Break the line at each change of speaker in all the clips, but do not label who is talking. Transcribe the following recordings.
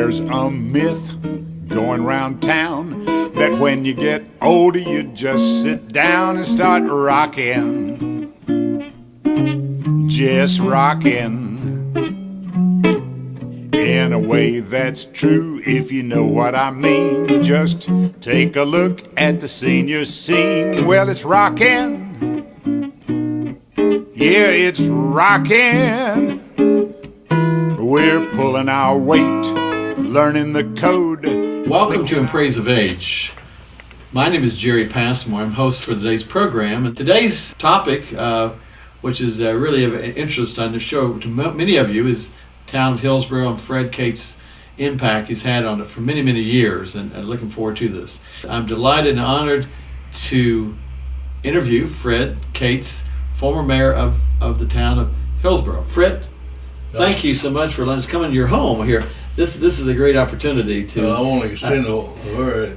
There's a myth going round town that when you get older you just sit down and start rocking, just rocking. In a way that's true, if you know what I mean. Just take a look at the senior scene. Well, it's rocking. Yeah, it's rocking. We're pulling our weight, learning the code.
Welcome to In Praise of Age. My name is Jerry Passmore. I'm host for today's program. And today's topic, which is really of interest on the show to many of you, is Town of Hillsborough and Fred Cates' impact he's had on it for many, many years, and looking forward to this. I'm delighted and honored to interview Fred Cates, former mayor of the town of Hillsborough. Fred, thank you so much for letting us come into your home here. This is a great opportunity to...
I want to extend a very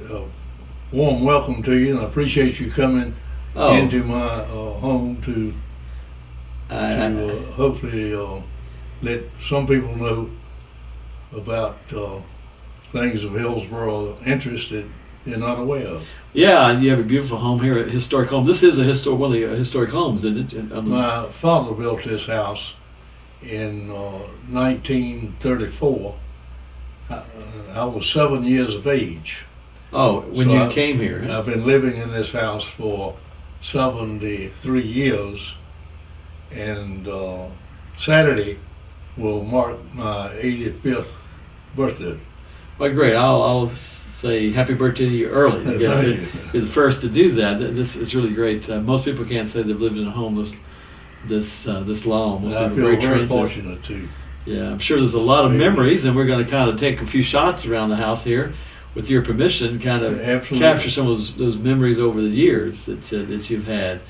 warm welcome to you, and I appreciate you coming into my home to hopefully let some people know about things of Hillsborough interested they're not aware of.
Yeah, you have a beautiful home here at Historic Homes. This is one of the historic homes, isn't it?
My father built this house in 1934. I was 7 years of age.
Oh, when you came here.
I've been living in this house for 73 years, and Saturday will mark my 85th birthday.
Well, great. I'll say happy birthday to you early. I guess you're the first to do that. This is really great. Most people can't say they've lived in a home this long. Most
I
people
feel very fortunate too.
Yeah, I'm sure there's a lot of memories, and we're going to kind of take a few shots around the house here, with your permission, kind of capture some of those memories over the years that you've had,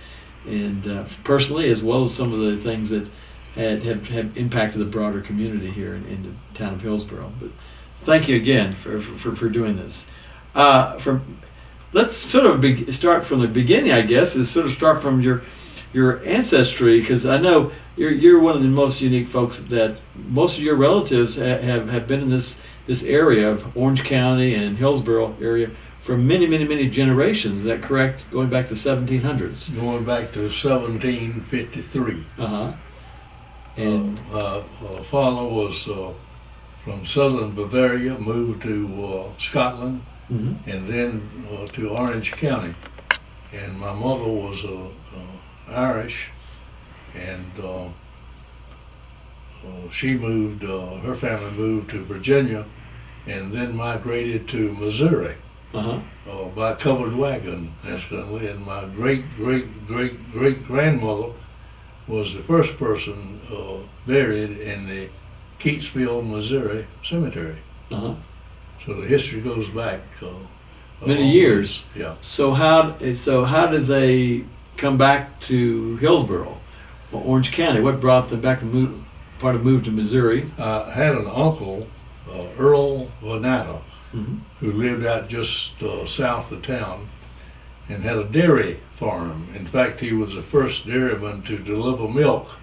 and personally, as well as some of the things that have impacted the broader community here in the town of Hillsborough. But thank you again for doing this. Let's sort of start from the beginning, I guess, is sort of start from your ancestry, because I know you're one of the most unique folks that most of your relatives have been in this area of Orange County and Hillsborough area for many, many, many generations. Is that correct? Going back to 1700s?
Going back to 1753.
Uh-huh. And
my father was from southern Bavaria, moved to Scotland,
mm-hmm.
and then to Orange County. And my mother was Irish, and she moved, her family moved to Virginia, and then migrated to Missouri by covered wagon, incidentally. And my great-great-great-great-grandmother was the first person buried in the Catesville, Missouri cemetery.
Uh-huh.
So the history goes back
many years.
Yeah.
So how did they come back to Hillsborough, or Orange County? What brought them back and moved to Missouri?
I had an uncle, Earl Vanata,
mm-hmm.
who lived out just south of town and had a dairy farm. In fact, he was the first dairyman to deliver milk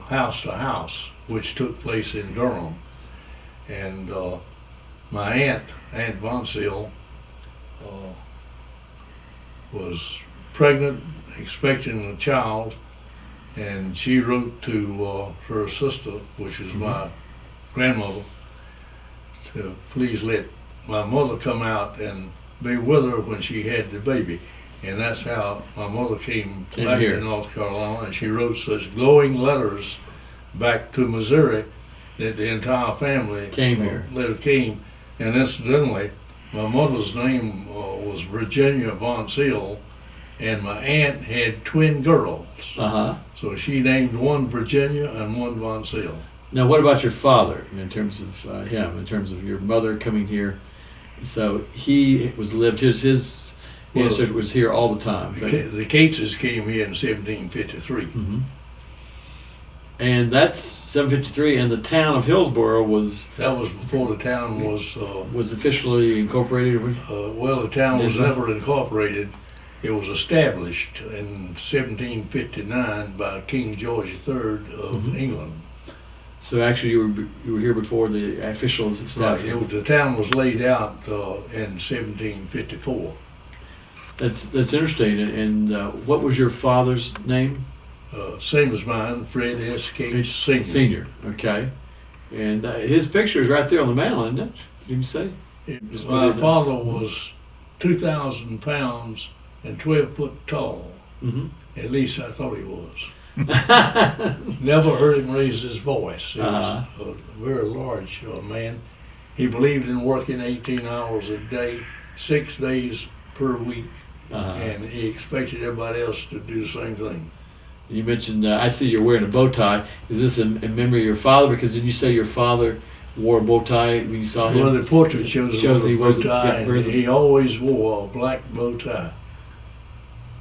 house to house, which took place in Durham. And my Aunt Von Seal, was pregnant, expecting a child, and she wrote to her sister, which is my grandmother, to please let my mother come out and be with her when she had the baby. And that's how my mother came back
here
to North Carolina, and she wrote such glowing letters back to Missouri that the entire family
came here.
And incidentally, my mother's name was Virginia Von Seal, and my aunt had twin girls.
Uh-huh.
So she named one Virginia and one Von Seal.
Now, what about your father in terms of him, in terms of your mother coming here? So he lived his ancestor was here all the time.
The Cateses came here in 1753.
Mm-hmm. And that's 753, and the town of Hillsborough was...
That was before the town was
officially incorporated?
Well, the town was never incorporated. It was established in 1759 by King George III of England.
So actually, you were here before the official
Right.
establishment.
The town was laid out in 1754.
That's interesting. And what was your father's name?
Same as mine, Fred S. Case Sr.
Senior. Okay. And his picture is right there on the mantle, isn't it? Did you say?
My father was 2,000 pounds and 12 foot tall.
Mm-hmm.
At least I thought he was. Never heard him raise his voice. He was a very large man. He believed in working 18 hours a day, 6 days per week, and he expected everybody else to do the same thing.
You mentioned, I see you're wearing a bow tie. Is this in memory of your father? Because did you say your father wore a bow tie when you saw him?
Well, the portrait shows
he
a bow
was
tie, and he always wore a black bow tie.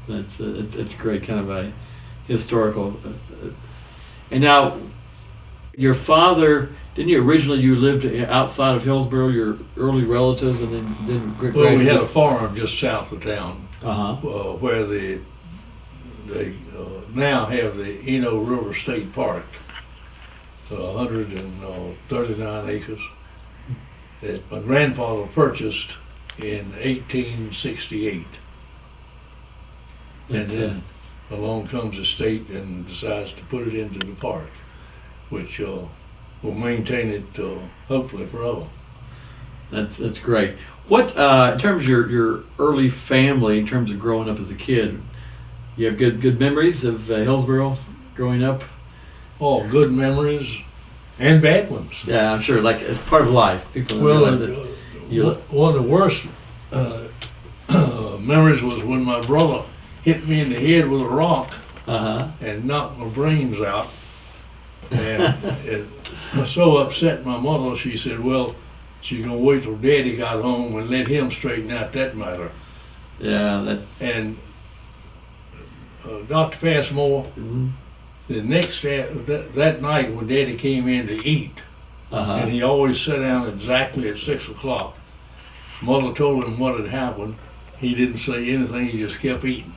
That's great, kind of a historical. And now, your father, didn't you originally, you lived outside of Hillsborough, your early relatives, and then
Well, we had a farm just south of town,
Uh-huh.
where they now have the Eno River State Park, 139 acres, that my grandfather purchased in 1868. And then along comes the state and decides to put it into the park, which will maintain it hopefully forever.
That's great. What in terms of your early family, in terms of growing up as a kid, you have good memories of Hillsborough growing up?
Oh, good memories and bad ones.
Yeah, I'm sure. Like it's part of life. People
Well,
realize
one of the worst memories was when my brother hit me in the head with a rock and knocked my brains out. And it so upset my mother, she said, well, she's going to wait till Daddy got home and let him straighten out that matter.
Yeah.
And Dr. Passmore,
Mm-hmm.
the next that night when Daddy came in to eat, and he always sat down exactly at 6 o'clock, Mother told him what had happened. He didn't say anything, he just kept eating.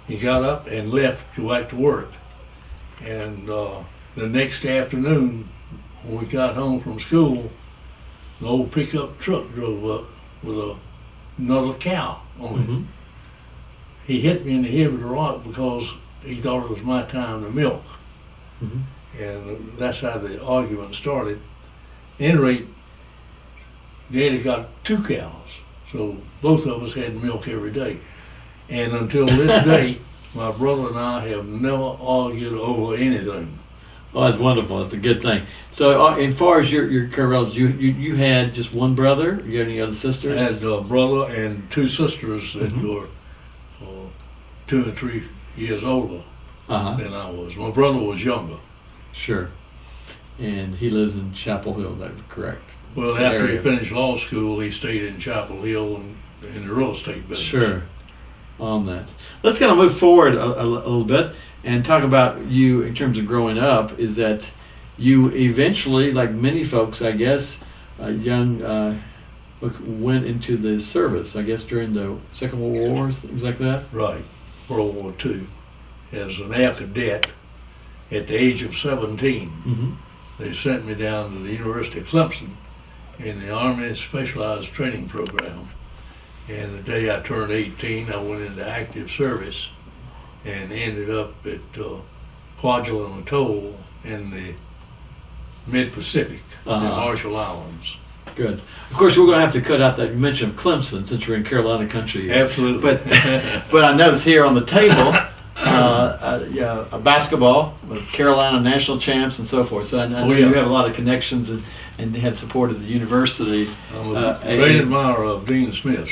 He got up and left to go back to work. And the next afternoon, when we got home from school, an old pickup truck drove up with another cow on it.
Mm-hmm.
He hit me in the head with a rock because he thought it was my time to milk.
Mm-hmm.
And that's how the argument started. At any rate, Daddy got 2 cows, so both of us had milk every day. And until this day, my brother and I have never argued over anything.
Oh, that's wonderful. That's a good thing. So, as far as your current relatives, you had just one brother? You had any other sisters?
I had a brother and 2 sisters that were 2 and 3 years older than I was. My brother was younger.
Sure. And he lives in Chapel Hill, that's correct?
Well, after he finished law school, he stayed in Chapel Hill and in the real estate business.
Sure. On that. Let's kind of move forward a little bit and talk about you in terms of growing up. Is that you eventually, like many folks, I guess, young went into the service, I guess, during the Second World War, things like that?
Right. World War II. As an air cadet at the age of 17.
Mm-hmm.
They sent me down to the University of Clemson in the Army Specialized Training Program. And the day I turned 18, I went into active service and ended up at Kwajalein Atoll in the Mid-Pacific, the Marshall Islands.
Good. Of course, we're going to have to cut out that mention of Clemson since we're in Carolina country.
Absolutely.
But I notice here on the table, a basketball with Carolina national champs and so forth. So I know you have a lot of connections and have supported the university.
I'm a great admirer of Dean Smith.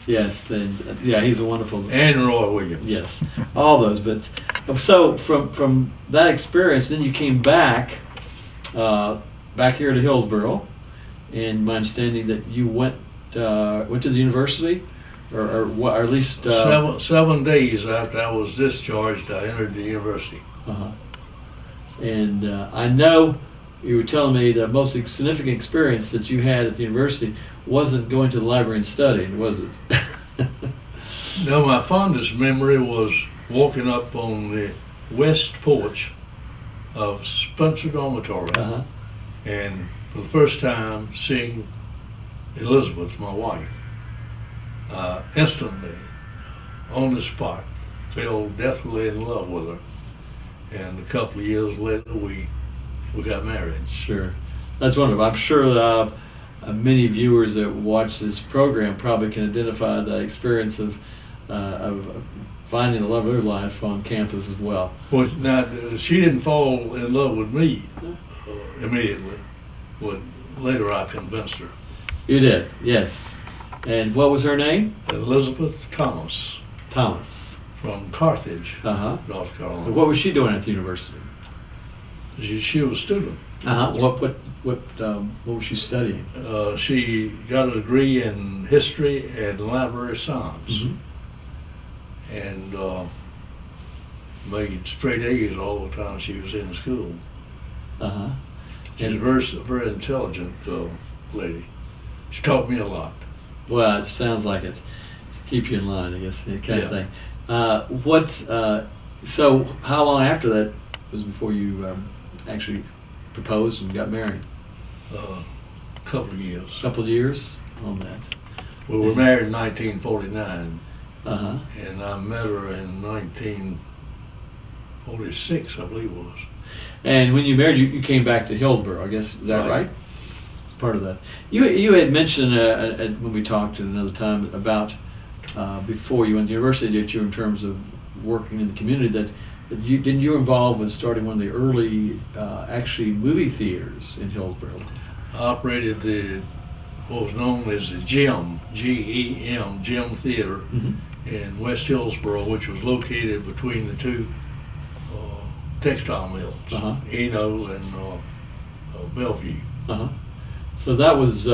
Yes, and he's a wonderful.
And Roy Williams.
Yes, all those. But so from that experience, then you came back here to Hillsborough, and my understanding that you went to the university, or at least
7 days after I was discharged, I entered the university.
And I know you were telling me the most significant experience that you had at the university wasn't going to the library and studying, was it?
No, my fondest memory was walking up on the west porch of Spencer Dormitory and for the first time seeing Elizabeth, my wife, instantly, on the spot, fell deathly in love with her. And a couple of years later, we got married.
Sure. That's wonderful. I'm sure many viewers that watch this program probably can identify the experience of finding the love of their life on campus as well.
Well, now, she didn't fall in love with me immediately, but later I convinced her.
You did, yes. And what was her name?
Elizabeth Thomas.
Thomas.
From Carthage,
Uh-huh.
North Carolina.
What was she doing at the university?
She was a student.
Uh-huh. What was she studying?
She got a degree in history and library science, and made straight A's all the time she was in school.
Uh-huh.
She's a very intelligent lady. She taught me a lot.
Well, it sounds like it. Keep you in line, I guess, that kind of thing. So how long after that was before you actually proposed and got married?
A couple of years.
Couple of years on that.
We were married in 1949,
Uh-huh.
and I met her in 1946, I believe it was.
And when you married, you came back to Hillsborough, I guess. Is that right? It's part of that. You had mentioned when we talked at another time about before you went to university that you were in terms of working in the community that you were involved with starting one of the early actually movie theaters in Hillsborough.
I operated what was known as the Gem, G-E-M, Gem Theater in West Hillsborough, which was located between the two textile mills, Eno and Bellevue.
Uh-huh. So that was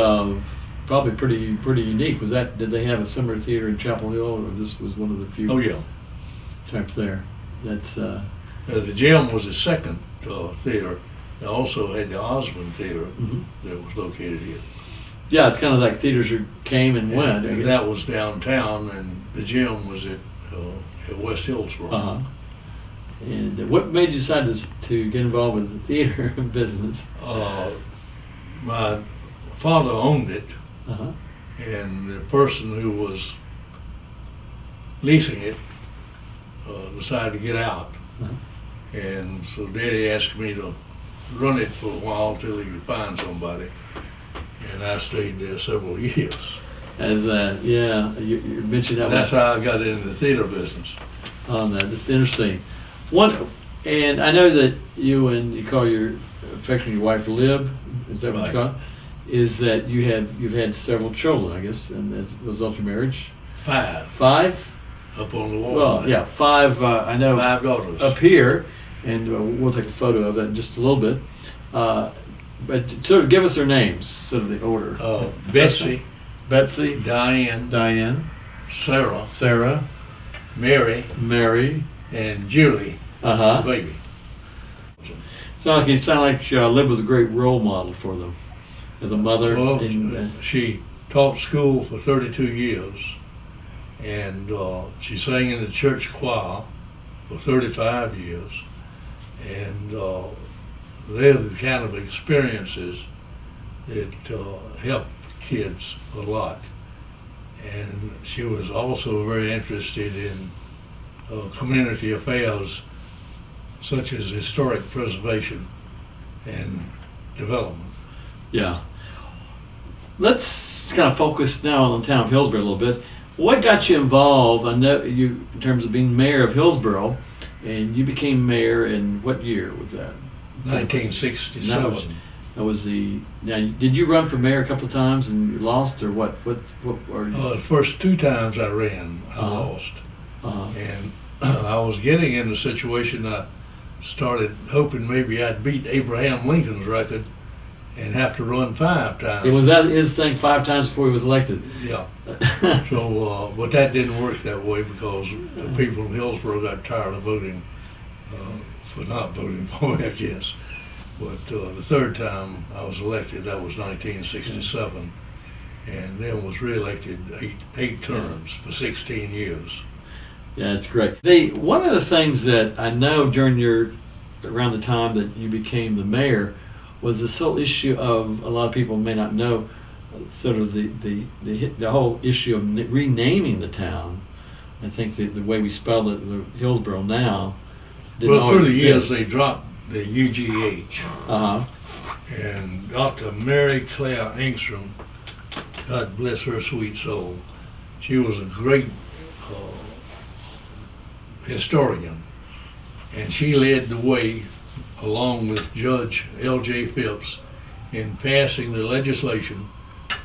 probably pretty unique. Did they have a similar theater in Chapel Hill, or this was one of the few?
Oh yeah.
Types there. That's
the Gem was the second theater. They also had the Osmond Theater that was located here.
Yeah, it's kind of like theaters who came and went.
And that was downtown, and the Gem was at West Hillsborough.
Uh-huh. And what made you decide to get involved with the theater business?
My father owned it,
Uh-huh.
and the person who was leasing it decided to get out.
Uh-huh.
And so Daddy asked me to run it for a while till he could find somebody. And I stayed there several years.
As that, you mentioned that.
That's how I got into the theater business.
On that, that's interesting. And I know that you call your affectionately your wife Lib. Is that what you call it? Is that you've had several children, I guess, and as a result of your marriage?
5.
5?
Up on the wall.
Well, yeah, 5. I know
5 daughters
up here, and we'll take a photo of that in just a little bit. But sort of give us their names, sort of the order.
Betsy,
Diane, Sarah,
Mary, and Julie,
uh-huh.
baby.
Sound like Lib was a great role model for them as a mother.
Well, she taught school for 32 years, and she sang in the church choir for 35 years, and they're the kind of experiences that help kids a lot. And she was also very interested in community affairs such as historic preservation and development.
Yeah. Let's kind of focus now on the town of Hillsborough a little bit. What got you involved? I know you, in terms of being mayor of Hillsborough, and you became mayor in what year was that?
1967.
That was the. Now, did you run for mayor a couple of times and you lost, or what? What?
The first 2 times I ran, I lost, and I was getting in a situation. I started hoping maybe I'd beat Abraham Lincoln's record and have to run 5 times.
Was that his thing 5 times before he was elected?
Yeah. So, but that didn't work that way because the people in Hillsborough got tired of voting for not voting for me, I guess. But the 3rd time I was elected, that was 1967, and then was reelected 8 terms for 16 years.
Yeah, it's great. One of the things that I know around the time that you became the mayor was this whole issue of, a lot of people may not know, sort of the whole issue of renaming the town. I think the way we spell it, the Hillsborough now, didn't
Well,
always
through the
exist.
years they dropped the UGH.
Uh-huh.
And Dr. Mary Claire Engstrom, God bless her sweet soul, she was a great historian, and she led the way along with Judge L.J. Phipps in passing the legislation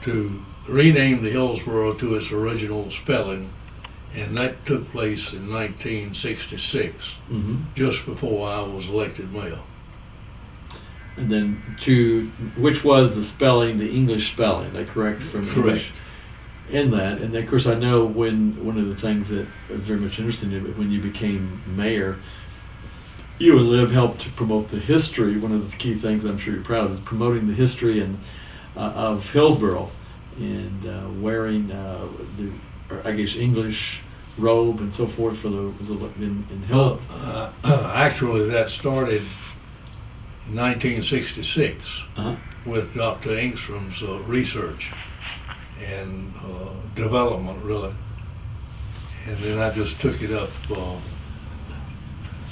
to rename the Hillsborough to its original spelling, and that took place in 1966,
Mm-hmm.
just before I was elected mayor.
And then which was the spelling, the English spelling, they correct from
Correct.
English in that. And of course I know one of the things that was very much interesting in it, when you became mayor, you and Liv helped to promote the history. One of the key things I'm sure you're proud of is promoting the history of Hillsborough, and wearing I guess English robe and so forth for in Hillsborough.
Actually, that started in 1966
Uh-huh.
with Dr. Engstrom's research and development, really. And then I just took it up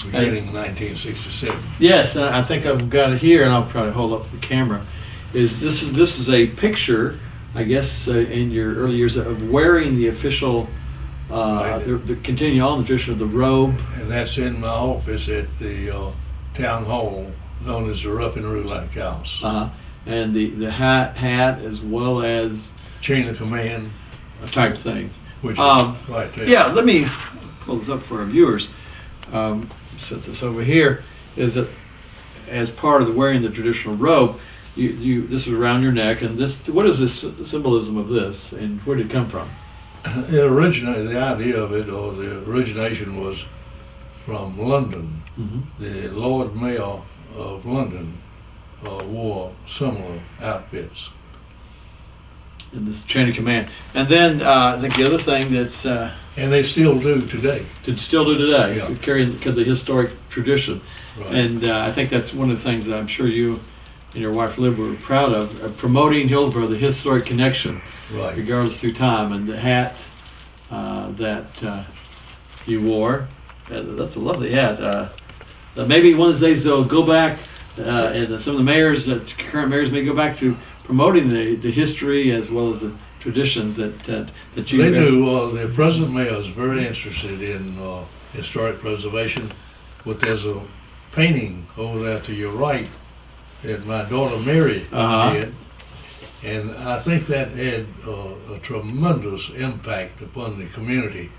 beginning 1967.
Yes, and I think I've got it here, and I'll probably hold up the camera. This is a picture, I guess, in your early years of wearing the official, the continue on the tradition of the robe.
And that's in my office at the town hall, known as the Rough and Roulette House.
And the hat as well as
Chain of command,
a type thing.
which is right there.
Yeah, let me pull this up for our viewers. Set this over here. Is that as part of wearing the traditional robe, this is around your neck, and this, what is this symbolism of this, and where did it come from?
It originated, the idea of it, or the origination, was from London.
Mm-hmm.
The Lord Mayor of London wore similar outfits.
And this chain of command. And then I think the other thing that's
And they still do today.
to still do today,
Yeah.
carrying the historic tradition.
Right.
And I think that's one of the things that I'm sure you and your wife Liv were proud of, promoting Hillsborough, the historic connection,
Right.
regardless through time. And the hat that you wore, that's a lovely hat. Maybe one of these days they'll go back, and some of the mayors, current mayors, may go back to promoting the history as well as the traditions that you.
They do. The present mayor is very interested in historic preservation, but there's a painting over there to your right that my daughter Mary did, and I think that had a tremendous impact upon the community.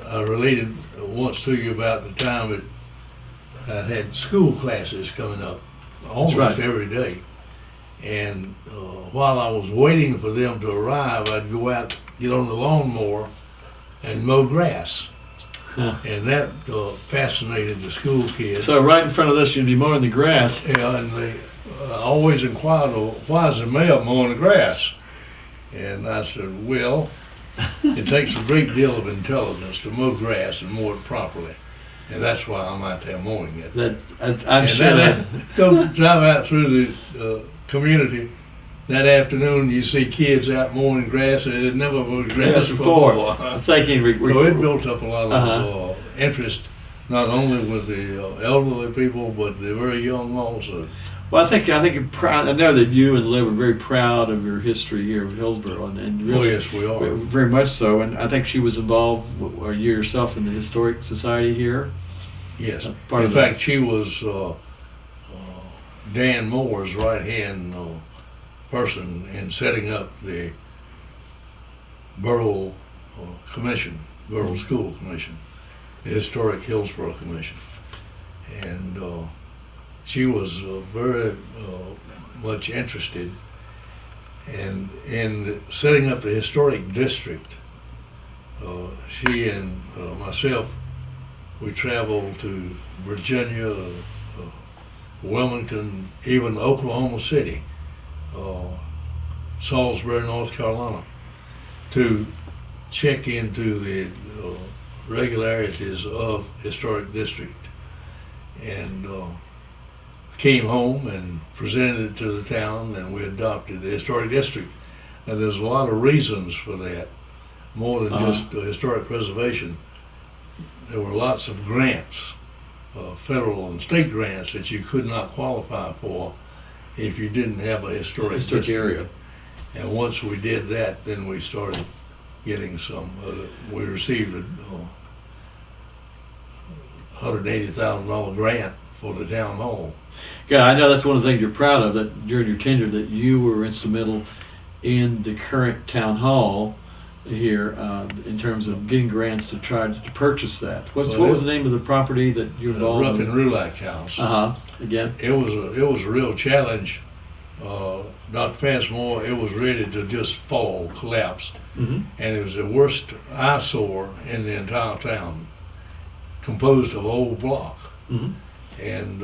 I related once to you about the time that I had school classes coming up almost
right.
every day. And while I was waiting for them to arrive, I'd go out, get on the lawnmower, and mow grass.
Huh.
And that fascinated the school kids.
So right in front of this, you'd be mowing the grass.
Yeah, and they always inquired, well, why is the mayor mowing the grass? And I said, well, it takes a great deal of intelligence to mow grass and mow it properly. And that's why I'm out there mowing it.
I'm sure that.
Go drive out through the community that afternoon, you see kids out mowing grass that had never mowed grass before.
I'm thinking
So it built up a lot of interest, not only with the elderly people, but the very young also.
Well, I know that you and Liv are very proud of your history here of Hillsborough, and really,
yes, we are.
very much so. And I think she was involved, or you yourself, in the Historic Society here.
Yes.
Part
In
of
fact, she was Dan Moore's right-hand person in setting up the Borough Commission, Borough School Commission, the Historic Hillsborough Commission. And she was very much interested in setting up the historic district. She and myself, we traveled to Virginia, Wilmington, even Oklahoma City, Salisbury, North Carolina, to check into the regularities of historic district. And came home and presented it to the town, and we adopted the historic district. And there's a lot of reasons for that, more than just historic preservation. There were lots of grants, federal and state grants, that you could not qualify for if you didn't have a historic
area.
And once we did that, then we started getting some. We received a $180,000 grant for the town hall.
Yeah, I know that's one of the things you're proud of, that during your tenure that you were instrumental in the current town hall here in terms of getting grants to try to purchase that. What was the name of the property that you involved
Rough
in?
and Rulac House.
Again?
It was a real challenge. Dr. Passmore, it was ready to just fall, collapse.
Mm-hmm.
And it was the worst eyesore in the entire town, composed of old block.
Mm-hmm.
And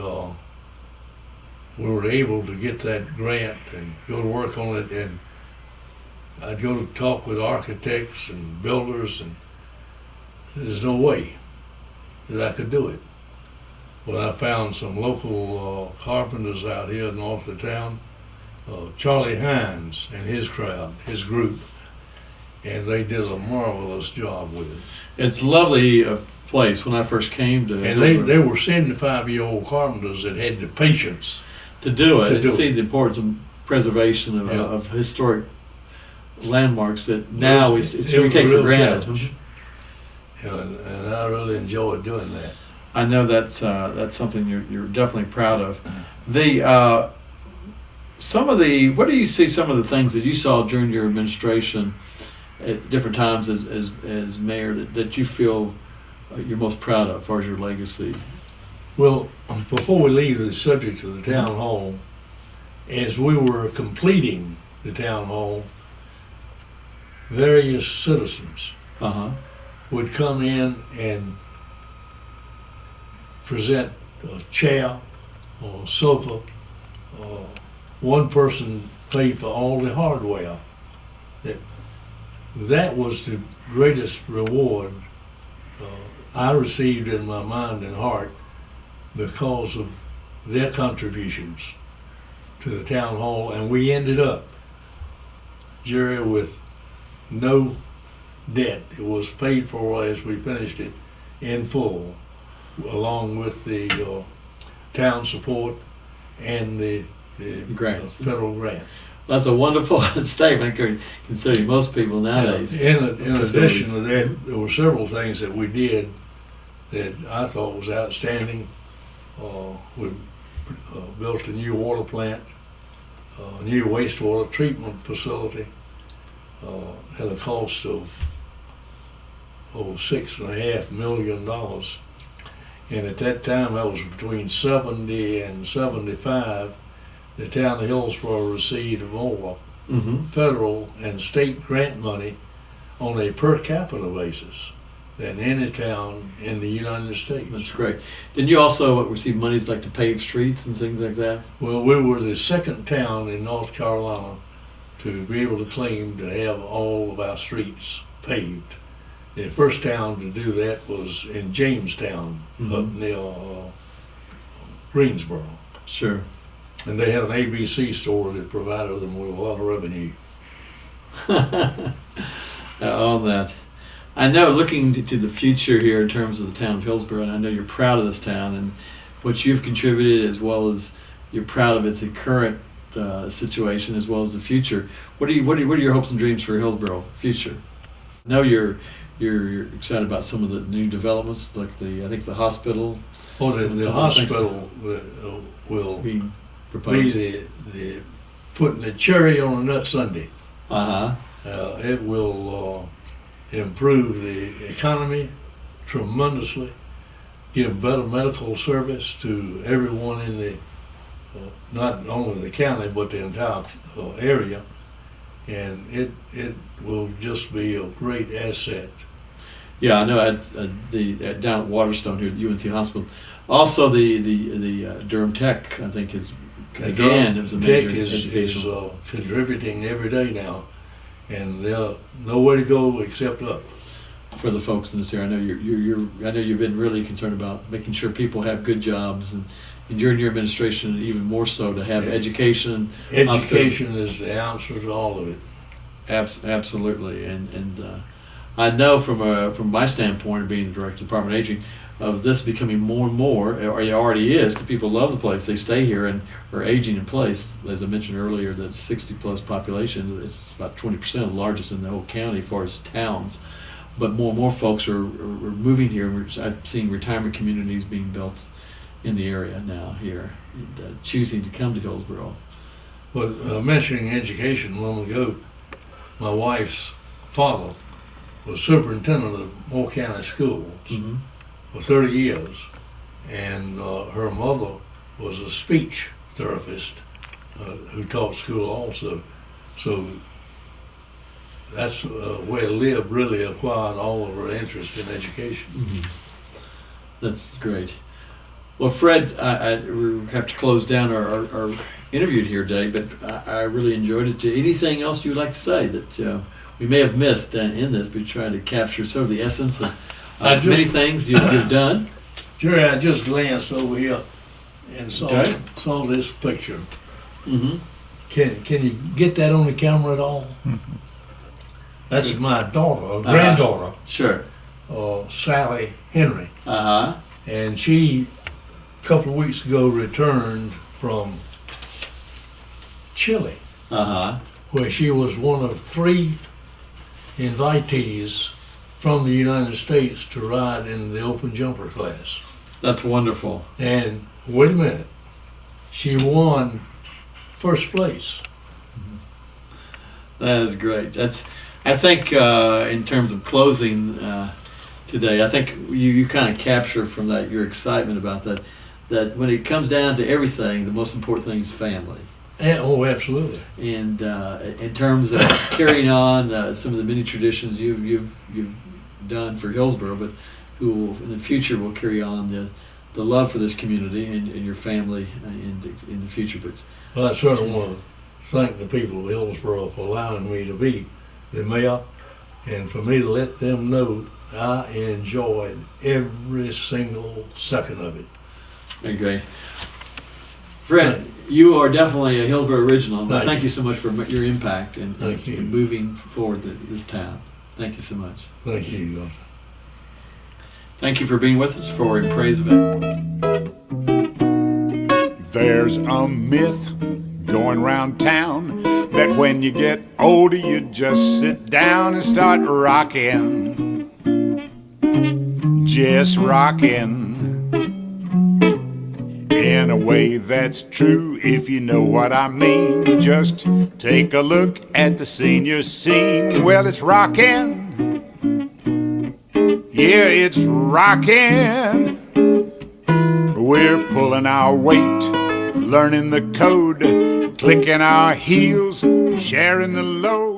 we were able to get that grant and go to work on it, and I'd go to talk with architects and builders, and there's no way that I could do it. Well, I found some local carpenters out here north of town, Charlie Hines and his crowd, his group, and they did a marvelous job with it.
It's a lovely place. When I first came to
And they were 75-year-old carpenters that had the patience
to do it,
to
and
do
see
it.
the importance of preservation of historic landmarks that now we take for granted.
And I really enjoyed doing that.
I know that's something you're definitely proud of. The what do you see some of the things that you saw during your administration at different times as mayor that you feel you're most proud of as far as your legacy?
Well, before we leave the subject of the town hall, as we were completing the town hall, various citizens would come in and present a chair or a sofa. One person paid for all the hardware. That was the greatest reward I received in my mind and heart, because of their contributions to the town hall. And we ended up, Jerry, with no debt. It was paid for as we finished it in full, along with the town support and the
grants.
Federal grant.
That's a wonderful statement, considering most people nowadays.
In addition to that, there were several things that we did that I thought was outstanding. We built a new water plant, a new wastewater treatment facility at a cost of $6.5 million. And at that time, that was between 70 and 75. The town of Hillsborough received more federal and state grant money on a per capita basis than any town in the United States.
That's great. Didn't you also receive monies like to pave streets and things like that?
Well, we were the second town in North Carolina to be able to claim to have all of our streets paved. The first town to do that was in Jamestown, up near Greensboro.
Sure.
And they had an ABC store that provided them with a lot of revenue.
On that. I know, looking to the future here in terms of the town of Hillsborough, and I know you're proud of this town and what you've contributed, as well as you're proud of its current situation, as well as the future. What are your hopes and dreams for Hillsborough future? I know you're excited about some of the new developments, like I think the hospital.
Well, the hospital will be the putting the cherry on a nut sundae. It will improve the economy tremendously, give better medical service to everyone in the not only the county but the entire area, and it will just be a great asset.
Yeah, I know. Down at Waterstone here at UNC Hospital, also the Durham Tech, I think, is again is a major education.
Is contributing every day now, and there's nowhere to go except up.
For the folks in this area, I know I know you've been really concerned about making sure people have good jobs and and during your administration even more so, to have education.
Education is the answer to all of it.
Absolutely, and I know from my standpoint of being the director of the Department of Aging, of this becoming more and more, or it already is, because people love the place, they stay here and are aging in place. As I mentioned earlier, the 60-plus population, it's about 20% of the largest in the whole county as far as towns. But more and more folks are moving here. I've seen retirement communities being built in the area now here, and, choosing to come to Hillsborough.
But mentioning education a moment ago, my wife's father was superintendent of Moore County Schools for 30 years, and her mother was a speech therapist who taught school also. So that's where Lib really acquired all of her interest in education.
That's great. Well, Fred, we have to close down our interview here today, but I really enjoyed it. Anything else you'd like to say that we may have missed in this, but trying to capture sort of the essence of many things you've done?
Jerry, I just glanced over here and saw this picture. Can you get that on the camera at all? That's my daughter, granddaughter.
Sure.
Sally Henry. And she, a couple of weeks ago, returned from Chile, where she was one of 3 invitees from the United States to ride in the open jumper class.
That's wonderful.
And wait a minute, she won first place.
That is great. I think in terms of closing today, I think you kind of capture from that your excitement about that when it comes down to everything, the most important thing is family.
Oh, absolutely.
And in terms of carrying on some of the many traditions you've done for Hillsborough, but who will, in the future will carry on the love for this community and your family in the future. But
well, I certainly want to thank the people of Hillsborough for allowing me to be the mayor, and for me to let them know I enjoyed every single second of it.
Okay. Fred, you are definitely a Hillsborough original. Thank you so much for your impact and moving forward this town. Thank you so much.
Thank you.
Thank you for being with us for In Praise of It.
There's a myth going round town that when you get older you just sit down and start rocking. Just rocking. In a way that's true, if you know what I mean. Just take a look at the senior scene. Well, it's rockin'. Yeah, it's rockin'. We're pulling our weight, learning the code, clicking our heels, sharing the load.